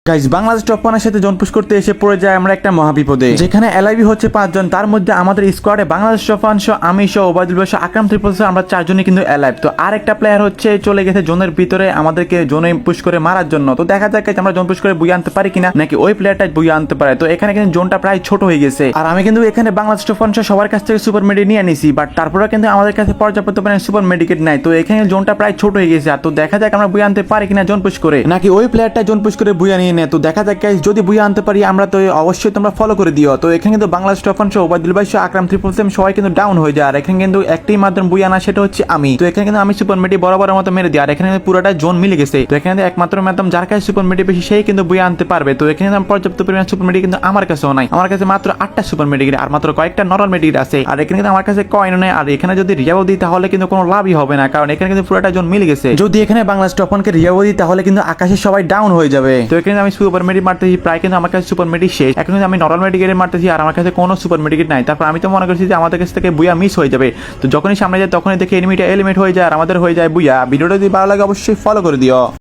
Guys, Bangladesh top ওয়ানের সাথে zone push করতে এসে পড়ে যায় আমরা একটা মহাবিপদে, যেখানে এলআইবি হচ্ছে 5 জন। তার মধ্যে আমাদের স্কোয়াডে বাংলাদেশ টপ ওয়ান সহ আমি সহ ওবায়দুল ভাই সহ আকরাম ত্রিপল সহ আমরা 4 জনই কিন্তু এলাইভ। তো আর একটা প্লেয়ার হচ্ছে চলে গেছে জোনের ভিতরে আমাদেরকে জোনে পুশ করে মারার জন্য। তো দেখা যাক আমরা জোন পুশ করে বুয়ে আনতে পারি কিনা, নাকি ওই প্লেয়ারটা বুয়ে আনতে পারে। তো এখানে কিন্তু জোনটা প্রায় ছোট হয়ে গেছে, আর আমি কিন্তু এখানে বাংলাদেশ টপ ওয়ান সহ সবার কাছ থেকে সুপার মেডি নিয়ে নিছি, বাট তারপরে কিন্তু আমাদের কাছে পর্যাপ্ত পরিমাণে সুপার মেডিকেট নাই। তো এখানে জোনটা প্রায় ছোট হয়ে গেছে। আর তো দেখা যাক আমরা বুয়ে আনতে পারি কিনা জোন পুশ করে, নাকি ওই প্লেয়ারটা জোন পুশ করে বুয়ে নিয়ে নেয়। তো দেখা যাক গাইস, যদি বুয়ে আনতে পারি আমরা তো অবশ্যই তোমরা ফলো করে দিও। তো এখানে কিন্তু বাংলাদেশ টপ ওয়ান সহ ওবায়দুল ভাই সহ আকরাম ত্রিপল সেম সবাই কিন্তু ডাউন হয়ে যায়। আর এখানে কিন্তু একটাই মাধ্যম বুয়ে আনা, সেটা হচ্ছে আমি। তো এখানে কিন্তু আমি সুপার মেডি বরাবরের মতো মেরে দিই। আর এখানে পুরোটা জোন মিলে গেছে। তো এখানে একমাত্র মাধ্যম যার কাছে সুপার মেডি বেশি সেই কিন্তু বুয়ে আনতে পারবে। তো এখানে পর্যাপ্ত পরিমাণ সুপার মেডি কিন্তু আমার কাছেও নাই। আমার কাছে মাত্র 8টা সুপার মেডিকেট আর মাত্র কয়েকটা নরমাল মেডিকেট আছে। আর এখানে কিন্তু আমার কাছে কয়েন নেই। আর এখানে যদি রিয়াও দিই তাহলে কিন্তু কোনো লাভই হবে না, কারণ এখানে কিন্তু পুরোটা জোন মিলে গেছে। যদি এখানে বাংলাদেশ টপ ওয়ানকে রিয়াও দিই তাহলে কিন্তু আকাশে সবাই ডাউন হয়ে যাবে। তো এখানে আমি সুপার মেডি মারতেছি, প্রায় কিন্তু আমার কাছে সুপার মেডি শেষ। এখন কিন্তু আমি নরমাল মেডিকেট মারতেছি আর আমার কাছে কোনো সুপার মেডিকেট নাই। তারপর আমি তো মনে করছি যে আমাদের কাছ থেকে বুয়া মিস হয়ে যাবে। তো যখনই সামনে যায় তখনই দেখি এনিমিটা এলিমিনেট হয়ে যায় আর আমাদের হয়ে যায় বুয়া। ভিডিওটা যদি ভালো লাগে অবশ্যই ফলো করে দিও।